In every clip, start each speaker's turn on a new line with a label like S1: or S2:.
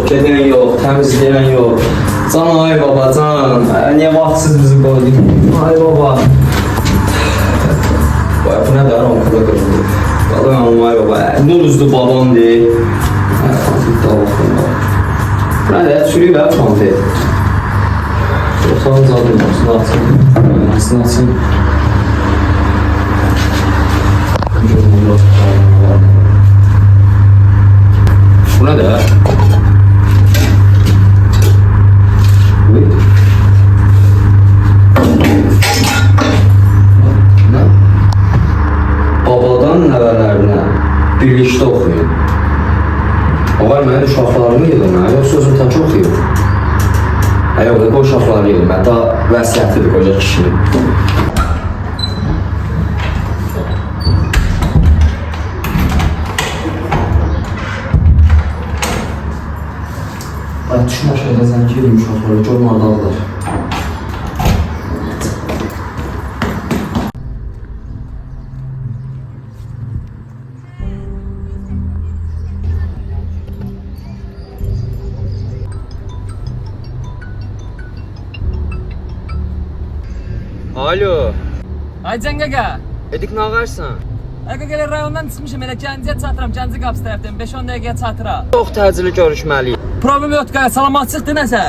S1: Gedən yox, təmizləyən yox. Can ay baba, can. Niyə vaxtsız bizi qoydun? Ay baba. Baya bu nədir? Rampada qırıldı. Qalıram ay baba. Nuluzdu babam deyil. Bu nədir? Çürük və çantı. Otağın zaten nasıl açın? Nasıl açın? Bu nədir? Babadan nəvələrinə birlikdə oxuyun. O var mənim uşaqlarımı yığın, yoxsa özüm tək oxuyum. Yox, o uşaqları yığın, hətta vəsiyyətlidir qoca kişinin. Düşün aşağıda zənki yedim uşaqları, görmədədirlər. Alo.
S2: Ay Can qaqa.
S1: Edik nə ağarsan?
S2: Qaqa gələ rayondan çıxmışam, elə Gəncəyə çatıram, Gəncə qapısı tərəfdən 5-10 dəqiqəyə çatıram.
S1: Çox təcili görüşməliyik.
S2: Problem yoxdur qaqa, salamatçılıqdır nəsə?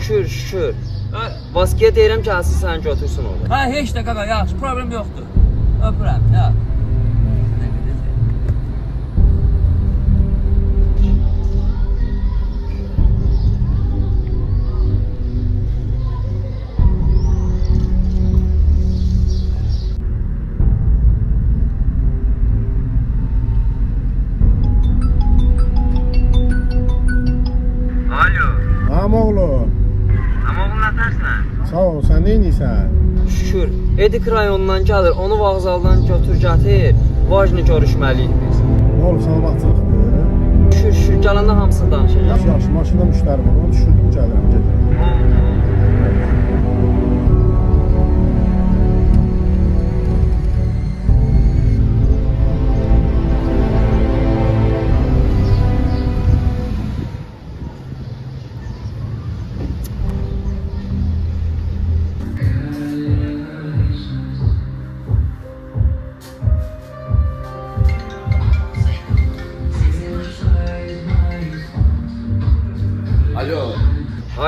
S1: Şükür. Vaskiyə deyirəm ki, asıl sən götürsün onu.
S2: Ha, heç də qaqa, yaxşı, problem yoxdur. Öpürəm, ya.
S3: Sağ ol, sən nə edirsən?
S1: Şükür. Edik rayonundan gəlir, onu vağzaldan götür gətir. Vacni görüşməliyik biz.
S3: Nə olub, salamatçılıqdır?
S1: Şükür, gələndə hamısını danışacaq.
S3: Yaxşı, maşında müştəri var, onu düşürdüm, gəlirəm, gedirəm.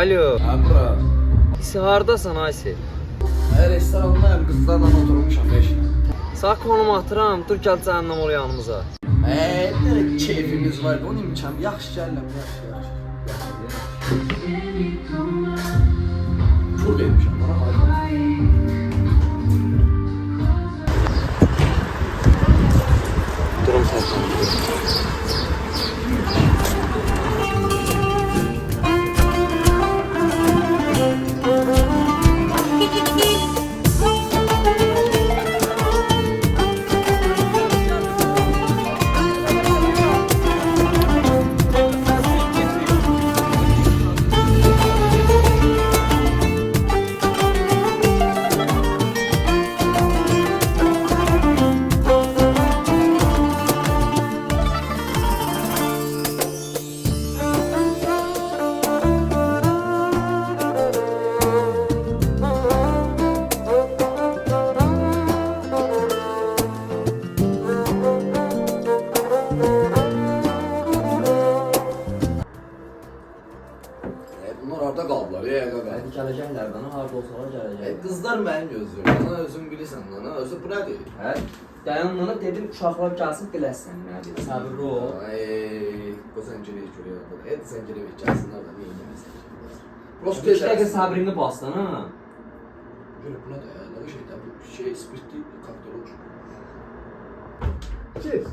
S1: Alo.
S4: Bura.
S1: İsi hardasan Aysi?
S4: Restorandayım, qızlarla oturmuşam 5.
S1: Sağ konum atıram, dur gəl cəhənnəm oraya yanımıza.
S4: Nerə keyfimiz var, onun imkanı. Yaxşı gəlirəm, yaxşı. Pul vermişəm, bana hayır.
S1: Durum səsləndir.
S4: Bunlar harda qaldılar, qaqa?
S1: Gələcəklər bana, harda olsalar gələcəklər.
S4: Qızlar mənim gözlüyüm, ana özün bilirsən, ana özü bu nədir?
S1: Hə? Dayanmana dedim, uşaqlar gəlsin, biləsən nədir? Səbirli ol.
S4: Bu sən girək görək. Et sən girək gəlsinlər də neyin yeməsən. Prost
S1: 2 dəqiqə səbrini basdan, ha?
S4: Görək bu nədir? Nə bir şeydən bu şey spirtli kokteyl olur.
S3: Get.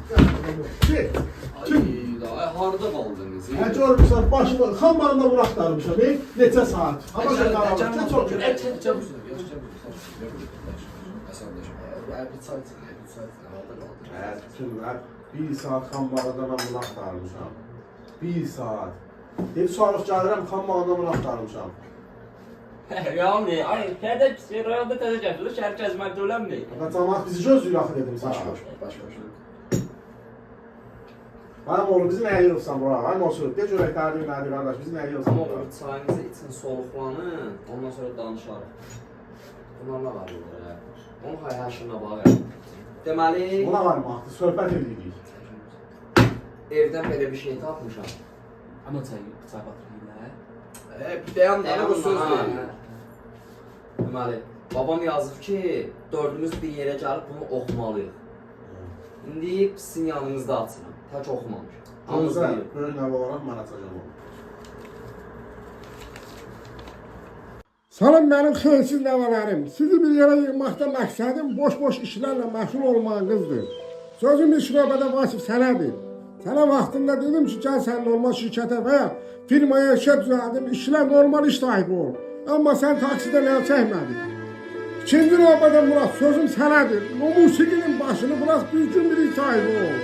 S4: Ay harda qaldınız?
S3: Hə, görmüsən, başımı, xambarında bunu axtarmışam, neçə saat. Amma sən qaravır, sən çox Hə, bütünlər, 1 saat xambarında mən bunu axtarmışam. 1 saat. Hep sonra gəlirəm, xambarında bunu axtarmışam.
S2: Yani, ay, hədə pis, rayonda təzə gətirir, şəhər kəzməkdə ölənmi?
S3: Cəmaat bizi gözləyir axı dedim sana.
S4: Baş.
S3: Hanım oğlum bizi nəyə yığırsan bura? Hanım olsun. De görək dərdi nədir qardaş, bizi nəyə yığırsan
S1: Amma
S3: bura?
S1: bir çayınızı için soluqlanın, ondan sonra danışarıq. Bunlar nə var burada? Onun hayhaşına bax. Deməli,
S3: Buna varmaqdır, söhbət edirik.
S1: evdən belə bir şey tapmışam.
S2: Ama çay batırırlar.
S4: Bir dayan da bu söz deyil.
S1: Deməli, babam yazıb ki, dördümüz bir yerə gəlib bunu oxumalıyıq. İndi sizin yanınızda açıram. Tək oxumamış.
S3: Hamıza böyük nəvə olaraq mən açacağım onu.
S5: Salam mənim xeyirsiz nəvələrim. Sizi bir yerə yığmaqda məqsədim boş-boş işlərlə məşğul olmağınızdır. Sözüm ilk növbədə Vasif sənədir. Sənə vaxtında dedim ki, gəl sən normal şirkətə və ya firmaya işə düzəldim, işlə normal iş sahibi ol. Amma sən taksidən əl çəkmədin. İkinci növbədə Murad, sözüm sənədir. O musiqinin başını bırak, düzgün bir iş sahibi ol.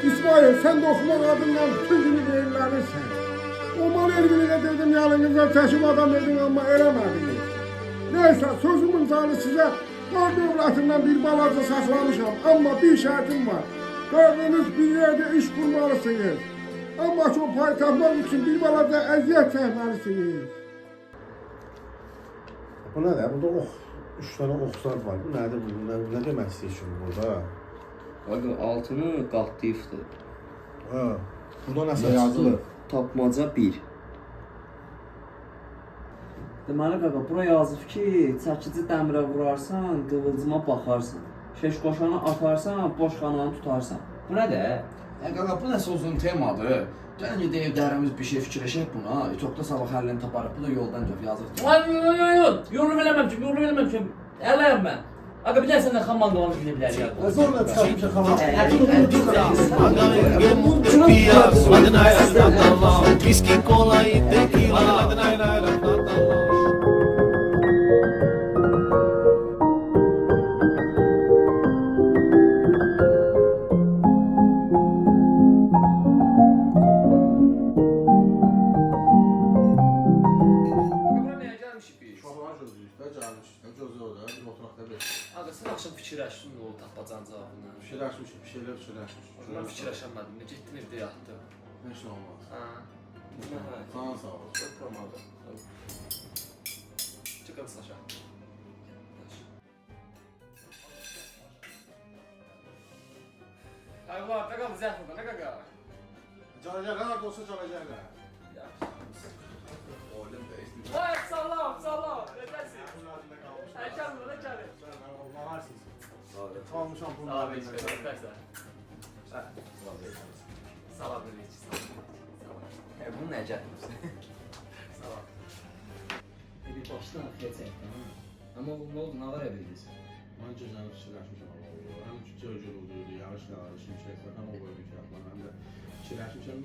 S5: İsmail, sən də oxumaq adından bütün günü verilənirsən. O mal elbirine dedim yanınızda təşim adam edin amma eləmədiniz. Neyse sözümün canı sizə var dövlətindən bir balaca saxlamışam. Amma bir şərtim var. Gördüğünüz bir yerde iş kurmalısınız. Amma çok pay tapmak için bir balaca əziyyət çəkməlisiniz.
S3: Bu nədir? Burada ox, 3 dənə oxsar var. Bu nədir? Nə demək istəyirsən burada?
S1: Bakın altını qatlayıbdır.
S3: Ha. Burada nəsə yazılır.
S1: Tapmaca 1.
S2: Deməli qaqa, bura yazıb ki, çəkici dəmirə vurarsan, qıvılcıma baxarsan. Şeş qoşanı atarsan, boş xananı tutarsan. Bu nədir?
S4: Qaqa, bu nəsə uzun temadır. Gəlin gedək evlərimiz bir şey fikirləşək buna. Etokda sabah həllini taparıq. Bu da yoldan göf yazıq.
S2: Ay, yorulub eləməmişim, yorulub eləməmişim. Ələyəm mən. Qaqa, bir də səndən xamman dolanı bilə bilər ya.
S3: Zorla çıxartmışam xanım.
S6: Whisky, cola y tequila.
S4: Bura nəyə gəlmişik biz?
S3: Uşaqlar gözləyir də, gəlmişik də, gözləyir orada, bir oturaqda bir.
S2: Qaqa, sən axşam fikirləşdin o tapacan cavabını.
S3: Fikirləşmişik, bir şeylər fikirləşmişik.
S2: Mən fikirləşənmədim, getdim evdə yatdım.
S3: Heç nə olmaz.
S2: Ha.
S3: Sana sağ ol.
S2: Öpürəm abi. Çıxın saça. Ay var, ne kadar güzel burada, ne kadar?
S3: Canacaqlar olsa canacaqlar.
S4: Oğlum da işte.
S2: Ay salam, salam. Necəsin? Ay gəlmə, nə gəlir?
S3: Olarsınız.
S4: Kalmışam bunu.
S2: Salam, heç qədər, nəsə. Salam, heç salam.
S1: Bunu nə gətirmişsən?
S2: Salam.
S1: Bir başdan axıya çəkdim. Amma nə oldu, nə var bildiniz?
S3: Mən gecəni fikirləşmişəm. Həm göy oldu, yağış yağır, şimşək var, həm o böyle bir yapma. Həm də fikirləşmişəm.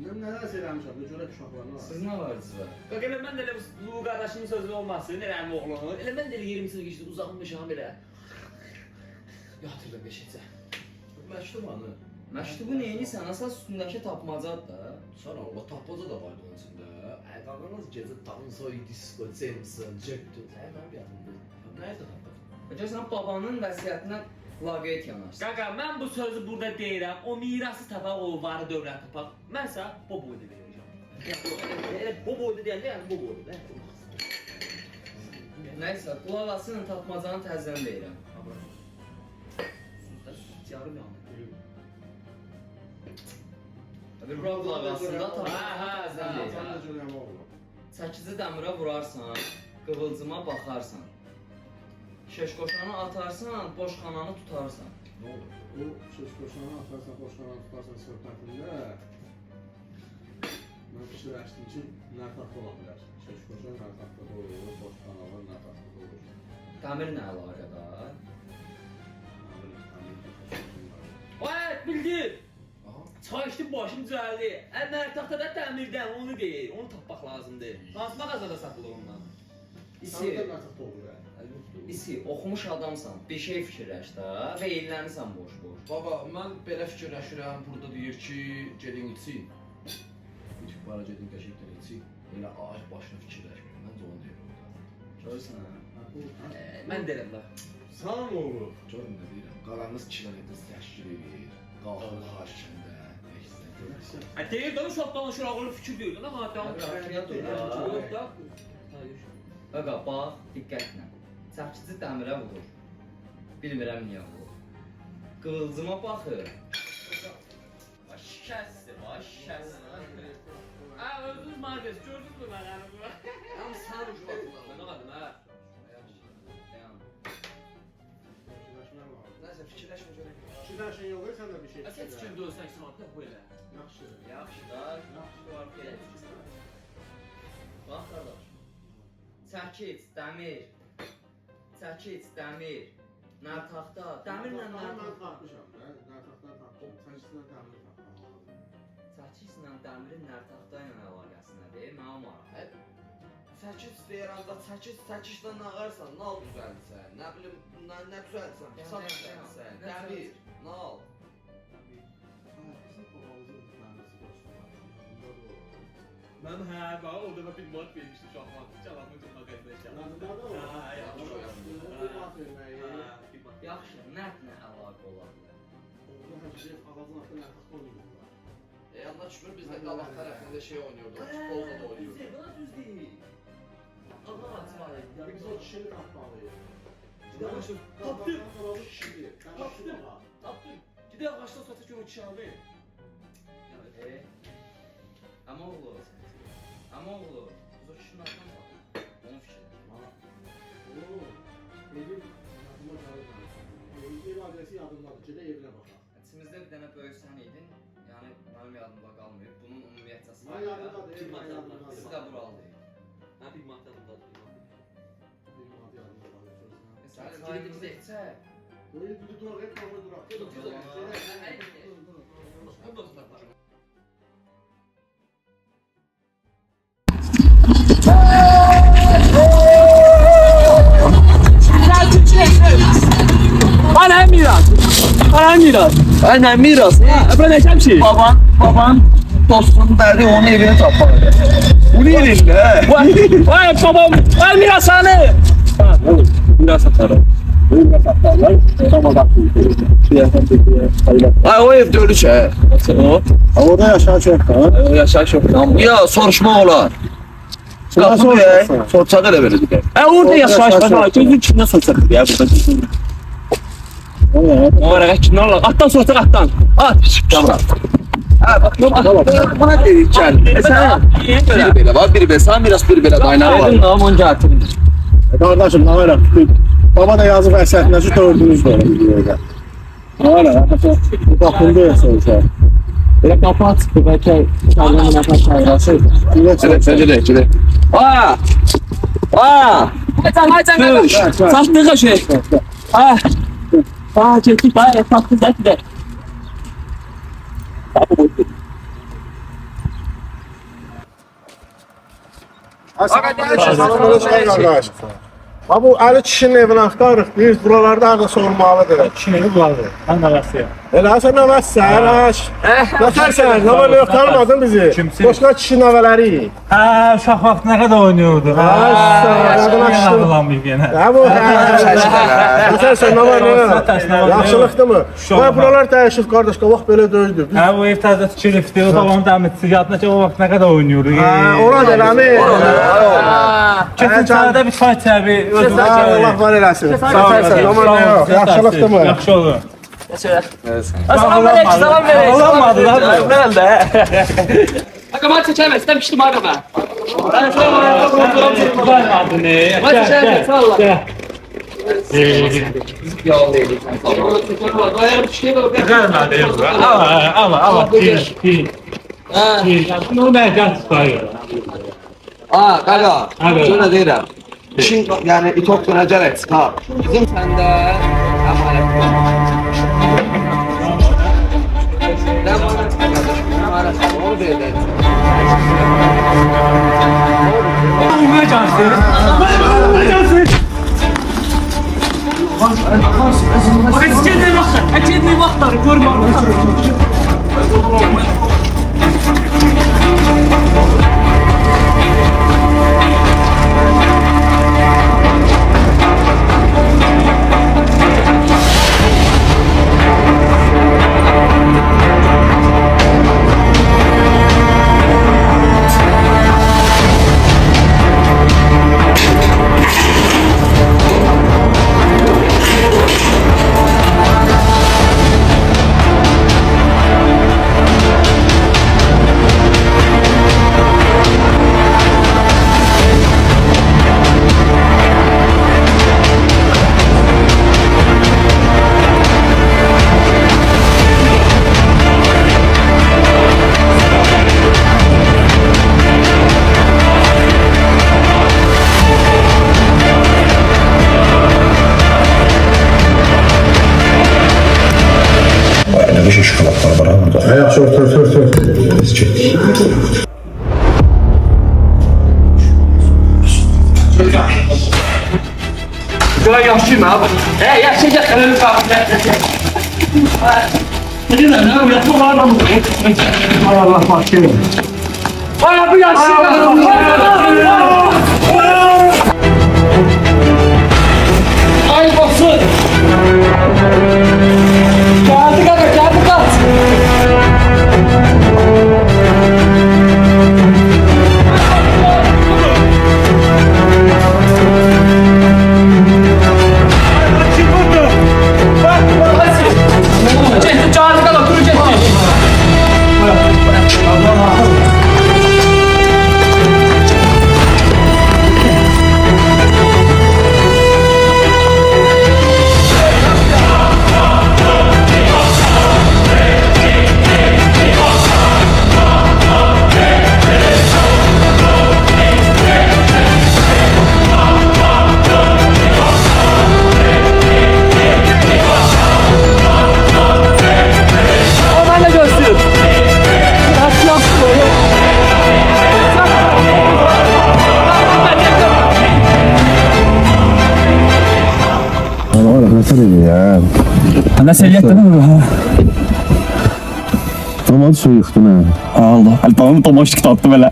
S3: Nələr eləmişəm, də görək uşaqlarına var.
S1: Siz nə varınız var?
S2: Bak elə mən də elə bu qardaşının sözü olmasın, elə əmi oğlunu. Elə mən də elə 20 il geçdi, uzanmışam belə. Yatırdım beşəcə.
S4: Məktub anı.
S1: Məktubu neyinsən? Əsas üstündəki tapmacadır da.
S4: Sonra o tapmaca da vardı onun içində. Qaqanız gecə Dansoy, Disco, Jameson, Jackton. Mən bir adımdır. Nerede tapdın?
S1: Görsən babanın vəsiyyətinə laqeyd yanarsın.
S2: Qaqa, mən bu sözü burada deyirəm, o mirası tapaq, o varı dövlət tapaq. Mənsə bu boyda verəcəm. Elə bu boyda deyəndə, yəni bu boyda.
S1: Nəysə, qulaq asın, tapmacanı təzdən deyirəm.
S2: Yarım yandı.
S1: Bir qulaq asında tapmacanı təzdən
S3: Sən
S1: deyirəm.
S3: də görəm oğlum.
S1: Çəkici dəmirə vurarsan, qıvılcıma baxarsan. Şeş qoşanı atarsan, boş xananı tutarsan.
S4: Ne olur?
S3: O söz qoşanı atarsan, qoşanı tutarsan söhbətində mən fikirləşdim ki, nərtaqda ola bilər. Söz qoşan nərtaqda da olur, boş kanalar nərtaqda da olur.
S1: Dəmir nə əlaqədar?
S2: Ay, bildim.
S4: Aha.
S2: Çay içdim, başım düzəldi. Mərtaqda da dəmirdən, onu deyir, onu tapmaq lazımdır. Hansı mağazada satılır ondan?
S1: İsi,
S3: Sən də nərtaqda olur yəni.
S1: İsi, oxumuş adamsan, bir şey fikirləş də və eylənirsən boş-boş.
S4: Baba, mən belə fikirləşirəm, burada deyir ki, gedin için. Üç bara gedin qəşəngdən için. Elə ağac başına fikirləşmir. Məncə onu deyir orada.
S1: Görürsən hə?
S2: Mən deyirəm da.
S3: Sən olur.
S4: Görün nə deyirəm. Qaranız 2 dənə qız təşkil edir. Qalxır xaç kəndə.
S2: Ha deyir də uşaq danışır ağırlı fikir deyil də amma adam yox da.
S1: Qaqa, bax, diqqətlə. Çəkici dəmirə vurur. Bilmirəm niyə vurur. Qığılcıma baxır. Şikəsdir, şikəsdir.
S2: Özünüz markes, gördünüz mü mənə bu?
S4: Amma sən ucbatından, mən ağadım, hə? Nəysə, fikirləşmə görək.
S3: Fikirləşin yox, sən də bir şey
S4: Sən fikir döysən İsmail, bu elə.
S3: Yaxşı.
S1: Yaxşı da, var belə. Bax qardaş. Çəkic, dəmir. Çəkic, dəmir. Nartaxta, dəmirlə
S3: Mən
S1: nartaxta.
S3: tapmışam, nartaxtdan tapmışam. Çəkisindən dəmir tapmışam.
S1: Çəkiclə dəmirin nartaxta ilə əlaqəsi nədir? Mənə maraq.
S4: Çəkic deyir, ancaq çəkiclə nağarsan, nal düzəltsən, nə bilim, nə düzəltsən, bıçaq düzəltsən, dəmir, nal.
S3: Bizim babamızın dəmirisi başlayır.
S2: Mən hə, bax orada da bir mat vermişdim uşaqlar. Çalamın ucuna qəzləşəm.
S1: Yaxşı, nərtlə əlaqə ola bilər.
S4: Allah şükür biz də qabaq tərəfində şey oynuyorduk, futbolda da oynuyorduk.
S1: Buna düz deyil. Allah açmalı.
S3: Biz o kişini tapmalıyıq.
S2: Tapdım. Tapdım. Gidelim ağaçdan satış görün kişi abi.
S1: Ama oğlu. Ama oğlu. Biz o kişinin ardından baxın. Onun fikirləşir.
S3: Ev adresi yadımdadır, gedə evinə baxaq.
S1: İçimizdə bir dənə böyük sən idin. Yəni mənim yadımda qalmayıb. Bunun ümumiyyətcə
S3: Mən yadımdadır, ev
S1: Siz
S3: yadımdadır.
S1: də buralıyıq.
S2: Hə bir matematikadadır.
S1: Məsələn, çayımızı içək.
S3: Böyle duraq, hep normal duraq.
S7: Bana miras. Bana miras. Bana miras. Ben ne şey? Baban dostun derdi onun evini tapar. Bu ne elinde? Vay babam, vay mirashanı. Miras atarım. Miras atarlar. Tamam bak. Ay o evde ölü şey. O.
S3: Orada yaşa çok ha.
S7: Yaşar yok. Ya soruşma olar. Nasıl ya? Sorsa da verir. Orada yaşar. Gözün içinde sorsa ya burada. O ara kimden Allah? Attan sorsa attan. At. Tamam. Ha bak buna dedik yani. Sen biri böyle var, biri böyle sen biraz biri böyle kaynağı var.
S1: Tamam onca atın.
S3: Kardeşim ne var? Baba da yazıp əsərləşi gördünüz də videoda. Ne var? Bakımda yaşayacaq.
S7: Böyle kapat belki çağırmanın arkadaşlar.
S3: Evet,
S7: Bence de. Aa! Haydi. Sattığı şey. Çektik bayağı sattı zaten.
S3: Kardeş. Ha bu Ali kişinin evini axtarırıq. Biz buralarda harda sormalıdır.
S8: Kişinin vardı. Ben arasıyım.
S3: Elə sən nəvəssən, Nəfərsən, nə var, yox, tanımadın bizi.
S8: Kimsin?
S3: Boşqa kişi nəvələri.
S8: Uşaq vaxtı nə qədər oynuyorduk. Yadına bir yenə.
S3: Ya bu, Nəfərsən, nə var, nə? Yaxşılıqdır mı? Ha, buralar dəyişib, qardaş, qabaq belə döydü.
S8: Bu ev təzə tikilibdi. O babam dəmirçisi yadına ki, o vaxt nə qədər oynuyorduk.
S3: Ora eləmi?
S8: Kesin sənədə bir çay çəbi.
S3: Allah var eləsin. Sağ ol, yaxşılıqdır mı?
S8: Yaxşı olur.
S7: Salam verək.
S8: Olamadı lan.
S7: Nerede? Akamat çəkəmək istəmişdim arama. Çəkək, sağ ol.
S8: Ama. Bunu məhkəm çıxarıyor.
S7: Qaqa, şöyle deyirəm. İşin, yəni itok dönəcərək çıxar. Bizim səndə əmanət var. Nə əmanət var qardaşım? Əmanət var, onu deyəcək.
S8: Acedni vaxtları görmürəm.
S6: Beşik şokoladlar var ha burada.
S3: Yaxşı, otur.
S6: Biz çektik.
S7: Şöyle yaşayayım abi. Yaşayacak kadar abi. Ne lan yapma var mı?
S3: Allah başlayalım.
S7: Bana bu yaşayacak. Ay basın. Geldi kanka geldi kat. Cehdi çağırdı kanka kuru cehdi. O ben de göstereyim. Nasıl yaptı böyle?
S6: Ne söyledi ya?
S7: Ne seviyetten mi bu?
S6: Tamam su yıktın ha.
S7: Allah. Alpağın tomaşlık tattı böyle.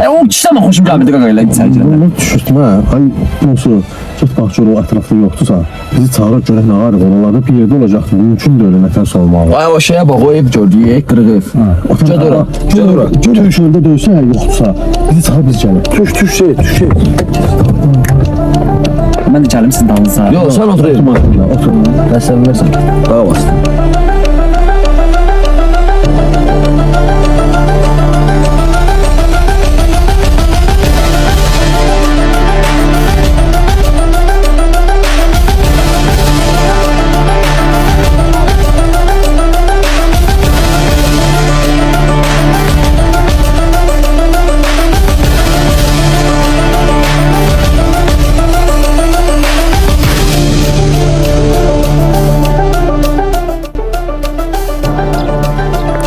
S7: O kişi de mi hoşum gelmedi kanka öyle sence?
S6: Onu düşürtme ha. Ay nasıl? Git bak o etrafta yoktursa bizi çağırıp görək ne var? Oralarda bir yerde olacaktı. Mümkün de öyle nefes almağı.
S7: Ay o şeye bak o ev gördü. Ev kırık ev. Cadora. Cadora.
S6: Tüş önünde döysə yoksa bizi çağır biz gəlir. Tüş şey.
S7: Ben de çalayım sizin dalınıza.
S6: Yok sen otur. Otur. Ben sen versen. Daha bastım.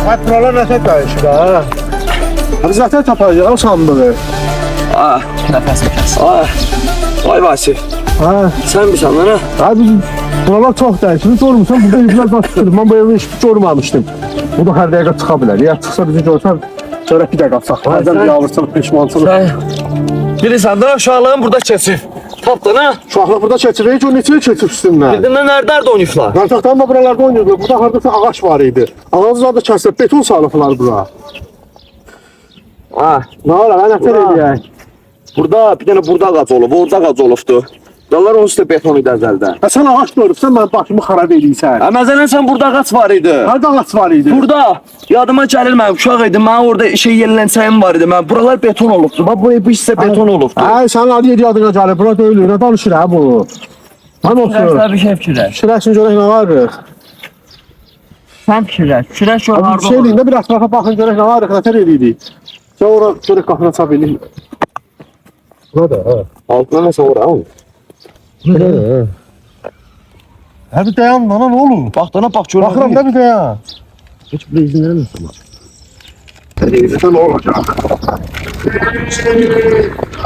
S3: Hadi buralar nəsə dəyişir ha. Biz zaten tapacağız o sandığı.
S7: Ah nefes kes. Ah. Vay Vasif.
S3: Ha.
S7: Sen bir sandın ha?
S3: Hadi buralar çox dəyişir. Görmüsən burada evlər başladı. Ben bu evi hiç görməmişdim. Bu da hər dəqiqə çıxa bilər. Ya çıxsa bizi görsən çörək bir dəqiqə saxla. Hərdən bir alırsın peşmansın.
S7: Bilirsən de uşağlığın burada kesif. Tapdın ha?
S3: Uşaqlar burada keçirir ki o neçə keçirsinlər.
S7: Dedin nerede oynayıflar?
S3: Qartaqdan da buralarda oynuyorduk. Burada hardasa ağaç var idi. Ağaclar da kəsib beton salıblar bura.
S7: Ah.
S3: Nə olar, nə nətər eləyək?
S7: Burada bir tane burada ağac olub, orada ağac olubdu. Dallar onun üstə beton idi əzəldən.
S3: Sən ağac görürsən, mən başımı xarab eləyirsən.
S7: Əməzələn sən burada ağac var idi.
S3: Harda ağac var idi?
S7: Burada yadıma gəlir mən uşaq idim. Mən orada şey yellensəyim var idi. Mən buralar beton olubdu. Bax bu hissə beton olubdu.
S3: Ay sən Ali yedi adına gəlir. Bura deyil. Nə danışır ha bu? Hani otur.
S7: Bir şey fikirləş.
S3: Şirəsin görək nə var?
S7: Sən fikirləş. Fikirləş gör
S3: Bir
S7: harda
S3: şey
S7: olur.
S3: deyində bir ətrafa baxın görək nə var? Nətər eləyirik? Sən ora görək qapını çap eləyin. Burada ha.
S7: Altına nəsə ora al.
S3: Ha bir dayan bana nə olur?
S7: Bax dana bax görürəm.
S3: Baxıram da bir dayan.
S7: Heç bir izin vermirsən.
S3: Televizyon olacaq.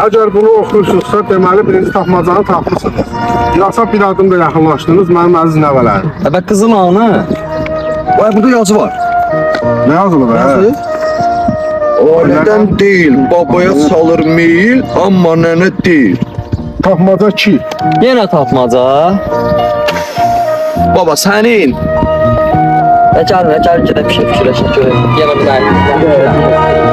S3: Əgər bunu oxuyursunuzsa, deməli birinci tapmacanı tapmışsınız. Yasa bir adım da yaxınlaşdınız, mənim əziz nəvələrim.
S7: Bak kızın anı. Vay burada yazı var.
S3: Nə yazılıb hə?
S7: Aileden değil, babaya salır meyil ama nene değil.
S3: Tapmaca 2.
S7: Yine tapmaca. Baba senin. Geçer bir şey fikirleşin. Yine bir daha.